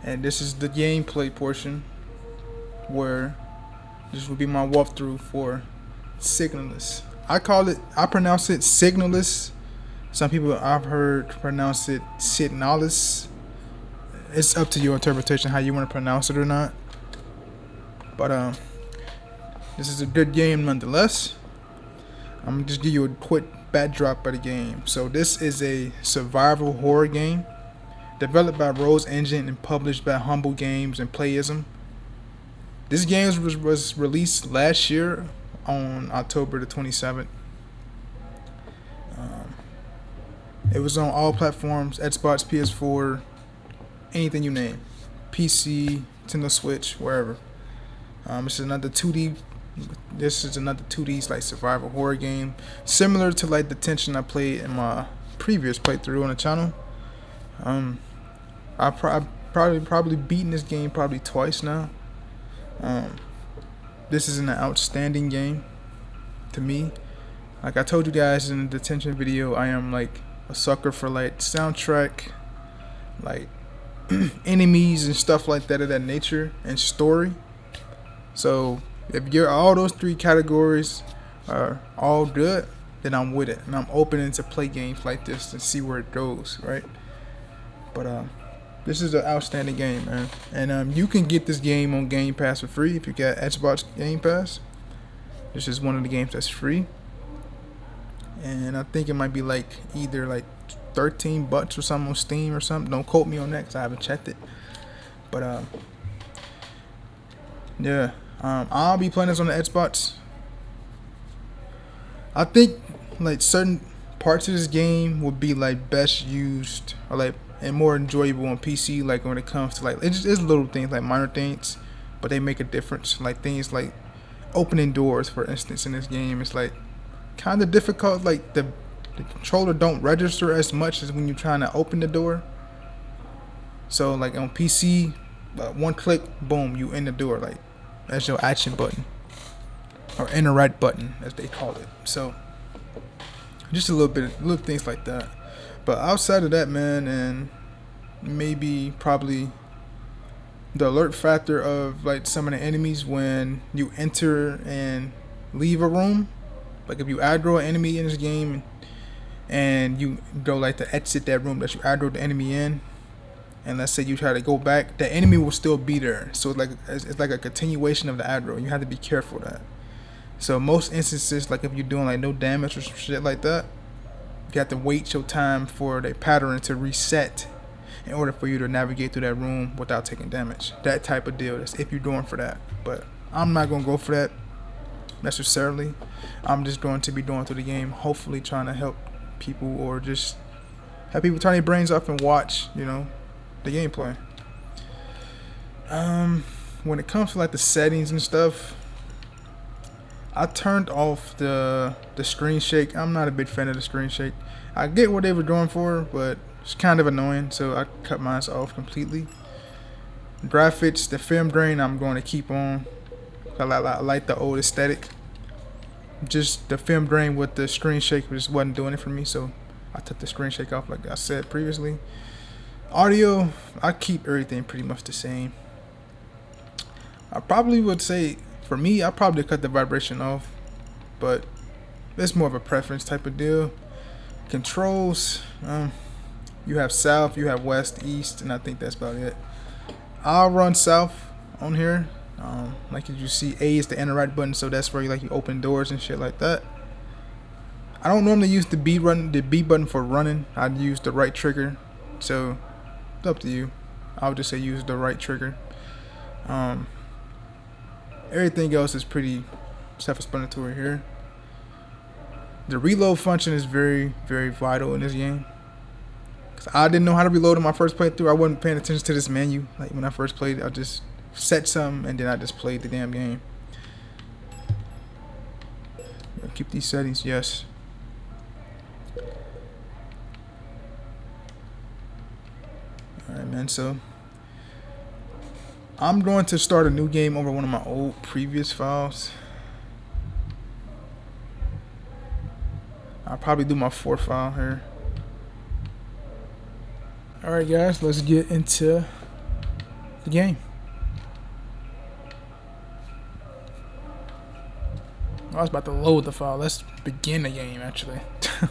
And this is the gameplay portion where this will be my walkthrough for Signalis. I pronounce it Signalis. Some people I've heard pronounce it Signalis. It's up to your interpretation how you want to pronounce it or not. But this is a good game nonetheless. I'm gonna just give you a quick backdrop of the game. So this is a survival horror game developed by Rose Engine and published by Humble Games and Playism. This game was released last year on October the 27th. It was on all platforms: Xbox, PS4, anything you name, PC, Nintendo Switch, wherever. This is another 2D. This is another 2D like survival horror game, similar to like the Tension I played in my previous playthrough on the channel. I've probably beaten this game probably twice now. This is an outstanding game to me. Like I told you guys in the Detention video, I am like a sucker for like soundtrack, like enemies and stuff like that of that nature, and story. So if you're all those three categories are all good, then I'm with it, and I'm open to play games like this and see where it goes, right? But this is an outstanding game, man. And you can get this game on Game Pass for free if you got Xbox Game Pass. This is one of the games that's free, and I think it might be like either like $13 or something on Steam or something. Don't quote me on that because I haven't checked it. But yeah, I'll be playing this on the Xbox. I think like certain parts of this game would be like best used or like and more enjoyable on PC. Like when it comes to like it's little things like minor things, but they make a difference. Like things like opening doors, for instance, in this game, it's like kind of difficult. Like the controller don't register as much as when you're trying to open the door. So like on PC, one click, boom, you in the door. Like that's your action button or interact button as they call it. So just a little things like that. But outside of that, man, and maybe probably the alert factor of like some of the enemies when you enter and leave a room. Like if you aggro an enemy in this game and you go like to exit that room that you aggro the enemy in, and let's say you try to go back, the enemy will still be there. So it's like a continuation of the aggro. You have to be careful of that. So most instances, like if you're doing like no damage or some shit like that, you have to wait your time for the pattern to reset in order for you to navigate through that room without taking damage. That type of deal. That's if you're going for that. But I'm not gonna go for that necessarily. I'm just going to be going through the game, hopefully trying to help people or just have people turn their brains off and watch, you know, the gameplay. When it comes to like the settings and stuff, I turned off the screen shake. I'm not a big fan of the screen shake. I get what they were going for, but it's kind of annoying, so I cut mine off completely. Graphics, the film grain, I'm going to keep on. I like the old aesthetic. Just the film grain with the screen shake just wasn't doing it for me, so I took the screen shake off like I said previously. Audio, I keep everything pretty much the same. I probably would say, for me, I probably cut the vibration off, but it's more of a preference type of deal. Controls, you have south, you have west, east, and I think that's about it. I'll run south on here. Like you see, A is the interact button, so that's where you open doors and shit like that. I don't normally use the B button for running. I'd use the right trigger, so it's up to you. I would just say use the right trigger. Everything else is pretty self-explanatory here. The reload function is very, very vital in this game. Cause I didn't know how to reload in my first playthrough. I wasn't paying attention to this menu. Like when I first played, I just set something and then I just played the damn game. Keep these settings, yes. Alright, man, so I'm going to start a new game over one of my old previous files. I'll probably do my 4th file here. Alright guys, let's get into the game. I was about to load the file. Let's begin the game, actually. What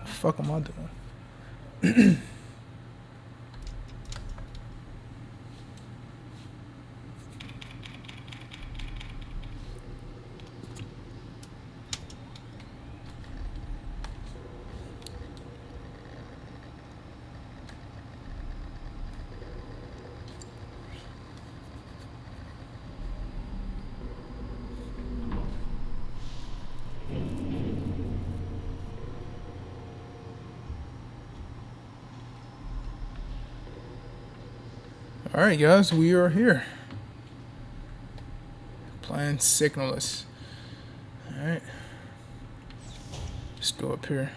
the fuck am I doing? Alright guys, we are here. Playing Signalis. Alright. Let's go up here.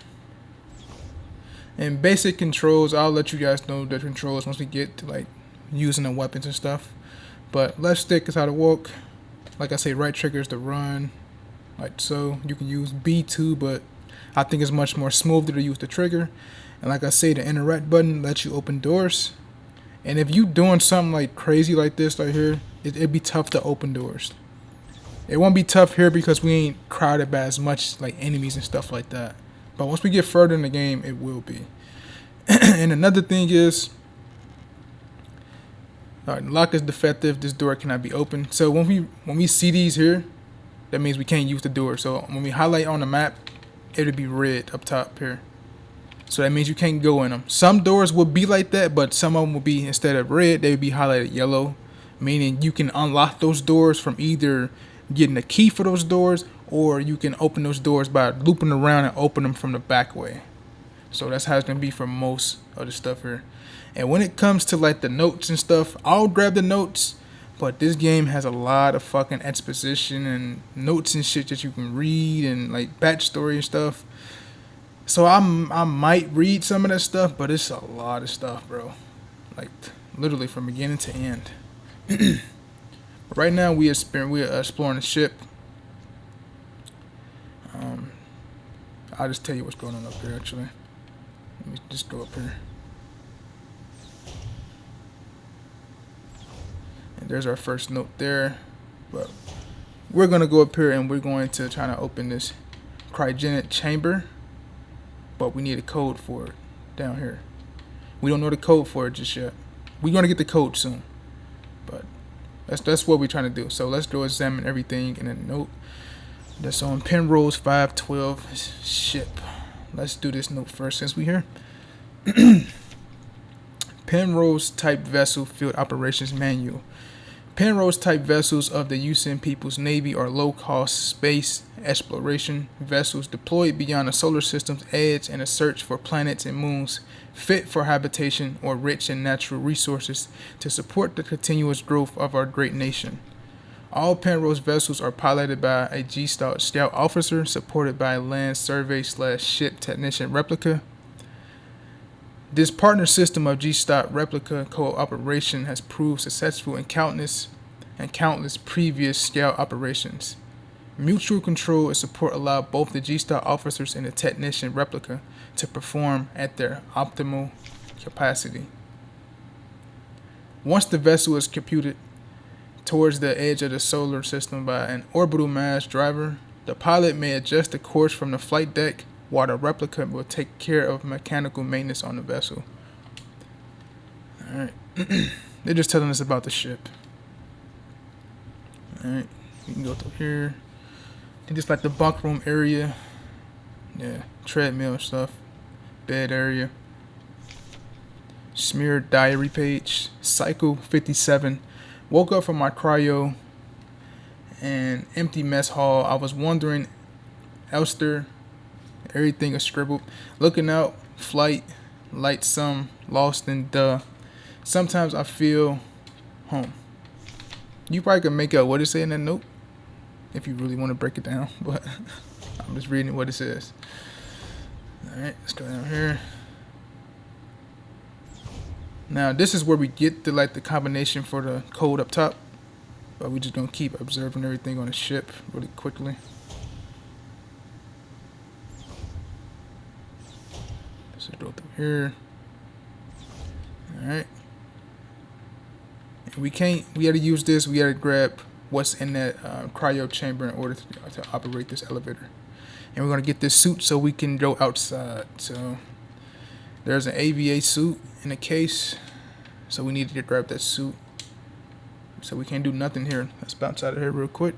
And basic controls, I'll let you guys know the controls once we get to like using the weapons and stuff. But left stick is how to walk. Like I say, right trigger is to run. Like so. You can use B2, but I think it's much more smoother to use the trigger. And like I say, the interact button lets you open doors. And if you doing something like crazy like this right here, it'd be tough to open doors. It won't be tough here because we ain't crowded by as much like enemies and stuff like that. But once we get further in the game, it will be. And another thing is, lock is defective. This door cannot be opened. So when we see these here, that means we can't use the door. So when we highlight on the map, it'll be red up top here. So that means you can't go in them. Some doors will be like that, but some of them will be, instead of red, they would be highlighted yellow. Meaning you can unlock those doors from either getting a key for those doors, or you can open those doors by looping around and open them from the back way. So that's how it's going to be for most of the stuff here. And when it comes to like the notes and stuff, I'll grab the notes. But this game has a lot of fucking exposition and notes and shit that you can read and like backstory and stuff. So I might read some of that stuff, but it's a lot of stuff, bro. Like literally from beginning to end. But right now we are exploring the ship. I'll just tell you what's going on up here. Actually, let me just go up here. And there's our first note there. But we're gonna go up here and we're going to try to open this cryogenic chamber. But we need a code for it down here. We don't know the code for it just yet. We're gonna get the code soon, but that's what we're trying to do. So let's go examine everything in a note that's on PENROSE 512 ship. Let's do this note first since we're here. PENROSE type vessel field operations manual. PENROSE type vessels of the USN People's Navy are low-cost space exploration vessels deployed beyond the solar system's edge in a search for planets and moons fit for habitation or rich in natural resources to support the continuous growth of our great nation. All PENROSE vessels are piloted by a G-Scout officer supported by a land survey/ship technician Replika. This partner system of G-Scout Replika cooperation has proved successful in countless previous Scout operations. Mutual control and support allow both the G-Scout officers and the technician Replika to perform at their optimal capacity. Once the vessel is computed towards the edge of the solar system by an orbital mass driver, the pilot may adjust the course from the flight deck while the Replika will take care of mechanical maintenance on the vessel. Alright. They're just telling us about the ship. Alright. We can go through here. And just like the bunk room area. Yeah. Treadmill stuff. Bed area. Smeared diary page. Cycle 57. Woke up from my cryo and empty mess hall. I was wondering, Elster. Everything is scribbled. Looking out, flight, light some, lost in duh. Sometimes I feel home. You probably can make out what it says in that note if you really want to break it down, but I'm just reading what it says. Alright, let's go down here. Now this is where we get the the combination for the code up top. But we're just gonna keep observing everything on the ship really quickly. So go through here. Alright. We gotta use this. We gotta grab what's in that cryo chamber in order to operate this elevator. And we're gonna get this suit so we can go outside. So there's an AVA suit in the case. So we need to grab that suit. So we can't do nothing here. Let's bounce out of here real quick.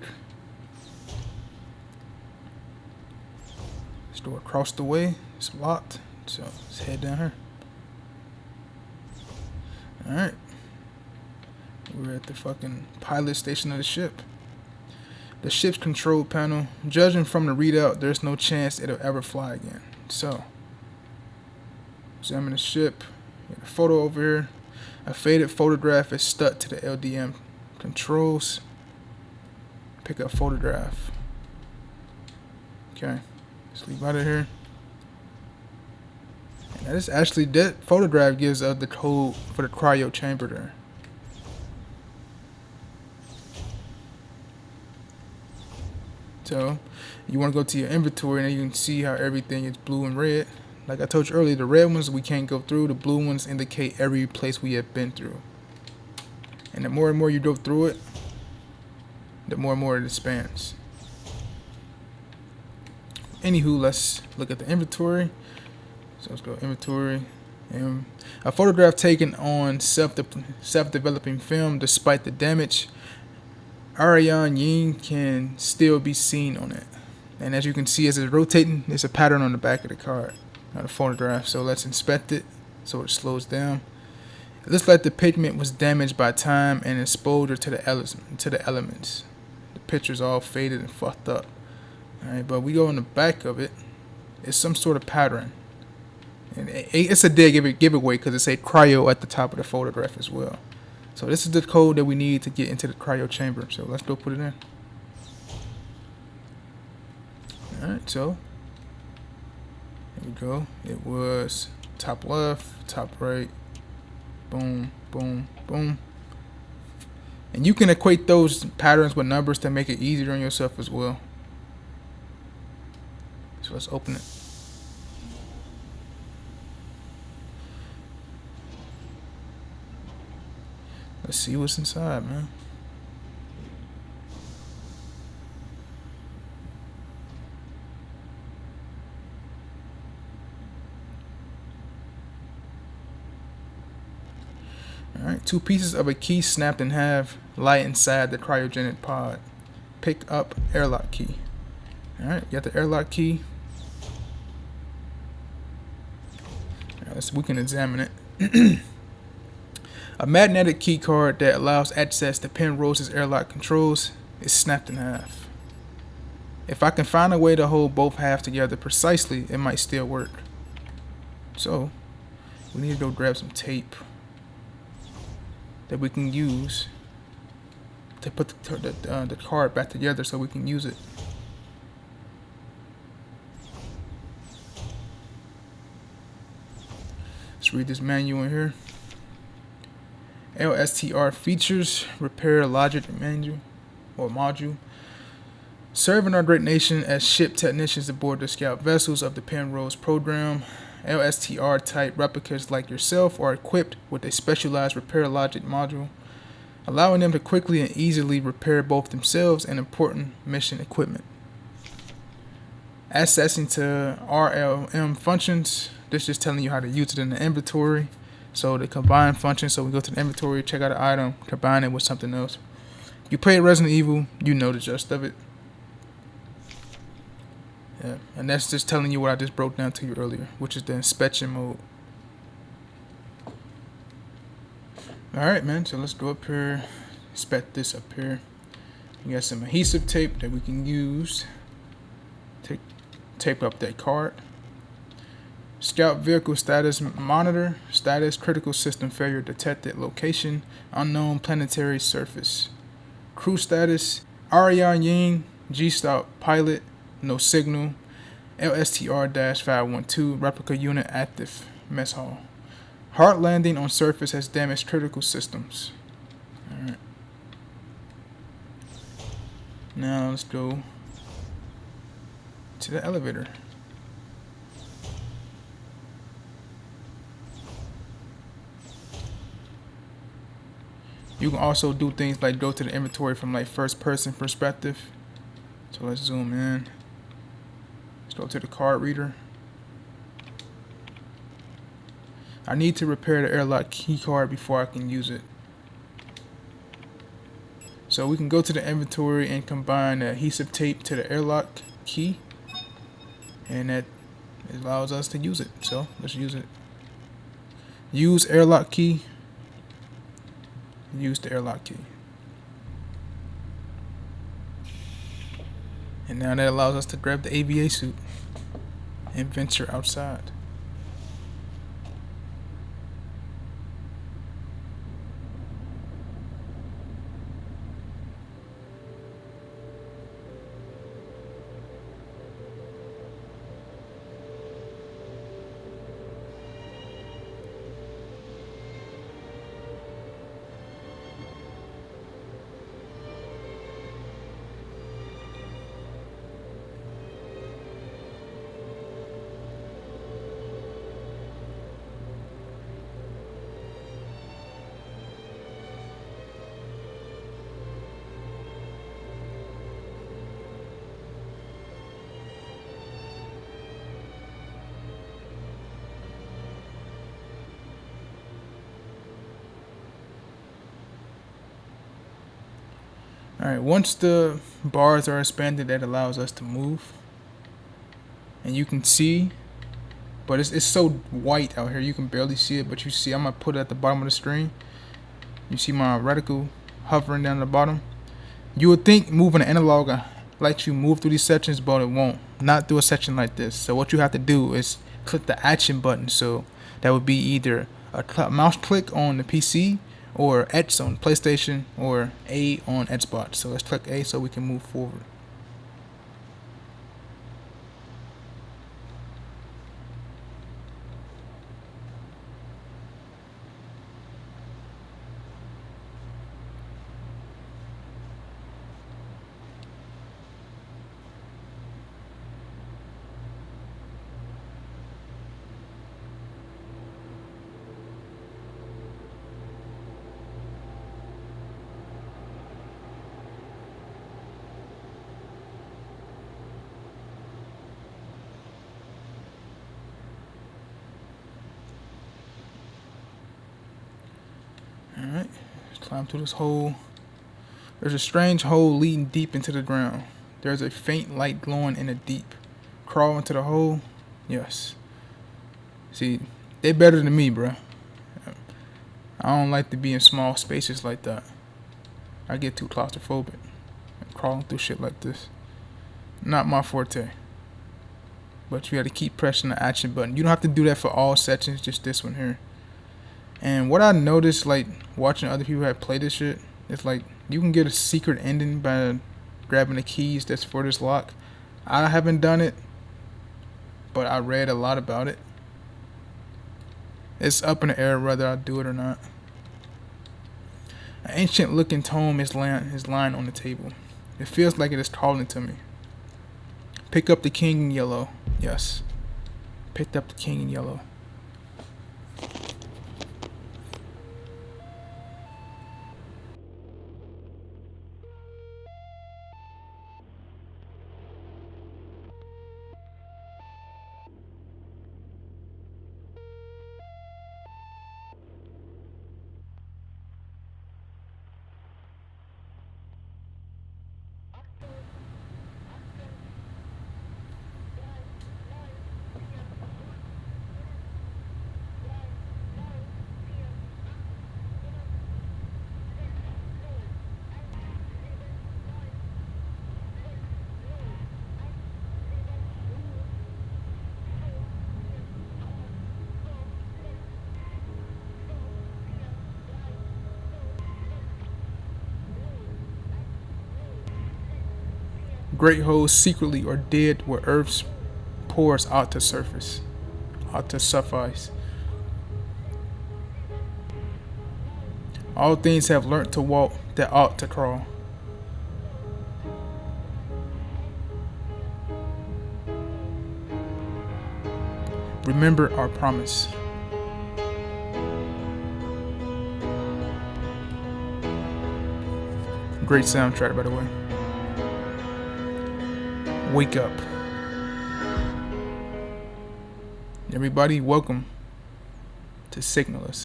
This door across the way. It's locked. So let's head down here. Alright. We're at the fucking pilot station of the ship. The ship's control panel. Judging from the readout, there's no chance it'll ever fly again. So, examine the ship. Get a photo over here. A faded photograph is stuck to the LDM controls. Pick up photograph. Okay, let's leave out of here. And that is actually, that photograph gives us the code for the cryo chamber there. So you want to go to your inventory and you can see how everything is blue and red. Like I told you earlier, the red ones we can't go through. The blue ones indicate every place we have been through. And the more and more you go through it, the more and more it expands. Anywho, let's look at the inventory. So let's go inventory. And a photograph taken on self-developing film. Despite the damage, Ariane Ying can still be seen on it. And as you can see, as it's rotating, there's a pattern on the back of the card, the photograph. So let's inspect it so it slows down. It looks like the pigment was damaged by time and exposure to the elements. The picture's all faded and fucked up. Alright, but we go in the back of it. It's some sort of pattern. And it's a dead giveaway because it's a cryo at the top of the photograph as well. So this is the code that we need to get into the cryo chamber. So let's go put it in. Alright, so here we go. It was top left, top right, boom, boom, boom. And you can equate those patterns with numbers to make it easier on yourself as well. So let's open it. Let's see what's inside, man. Alright, 2 pieces of a key snapped in half lie inside the cryogenic pod. Pick up airlock key. Alright, you got the airlock key. Alright, we can examine it. A magnetic key card that allows access to PENROSE's airlock controls is snapped in half. If I can find a way to hold both halves together precisely, it might still work. So, we need to go grab some tape that we can use to put the card back together so we can use it. Let's read this manual in here. LSTR features repair logic manual or module. Serving our great nation as ship technicians aboard the scout vessels of the PENROSE program, LSTR type replicas like yourself are equipped with a specialized repair logic module, allowing them to quickly and easily repair both themselves and important mission equipment. Accessing to RLM functions. This is telling you how to use it in the inventory. So the combine function, so we go to the inventory, check out an item, combine it with something else. You play Resident Evil, you know the gist of it. Yeah, and that's just telling you what I just broke down to you earlier, which is the inspection mode. Alright, man, so let's go up here, inspect this up here. We got some adhesive tape that we can use to tape up that card. Scout vehicle status monitor. Status critical system failure detected. Location unknown planetary surface. Crew status Ariane Ying G-Stout pilot. No signal. LSTR-512 replica unit active. Mess hall. Hard landing on surface has damaged critical systems. Alright. Now let's go to the elevator. You can also do things like go to the inventory from like first person perspective. So let's zoom in. Let's go to the card reader. I need to repair the airlock key card before I can use it. So we can go to the inventory and combine the adhesive tape to the airlock key, and that allows us to use it. So let's use it. Use airlock key. Use the airlock key. And now that allows us to grab the AVA suit and venture outside. Alright, once the bars are expanded, that allows us to move. And you can see, but it's so white out here, you can barely see it, but you see, I'm going to put it at the bottom of the screen. You see my reticle hovering down the bottom. You would think moving an analog lets you move through these sections, but it won't. Not through a section like this. So what you have to do is click the action button. So that would be either a mouse click on the PC, or X on PlayStation, or A on Xbox. So let's click A so we can move forward. Alright, let's climb through this hole. There's a strange hole leading deep into the ground. There's a faint light glowing in the deep. Crawl into the hole. Yes. See, they better than me, bruh. I don't like to be in small spaces like that. I get too claustrophobic. Crawling through shit like this. Not my forte. But you gotta keep pressing the action button. You don't have to do that for all sections, just this one here. And what I noticed, like, watching other people that play this shit, is like, you can get a secret ending by grabbing the keys that's for this lock. I haven't done it, but I read a lot about it. It's up in the air whether I do it or not. An ancient looking tome is lying on the table. It feels like it is calling to me. Pick up the king in yellow. Yes. Picked up the king in yellow. Great holes secretly are dead where Earth pours out to surface. Out to suffice. All things have learnt to walk that ought to crawl. Remember our promise. Great soundtrack, by the way. Wake Up. Everybody, welcome to Signalis.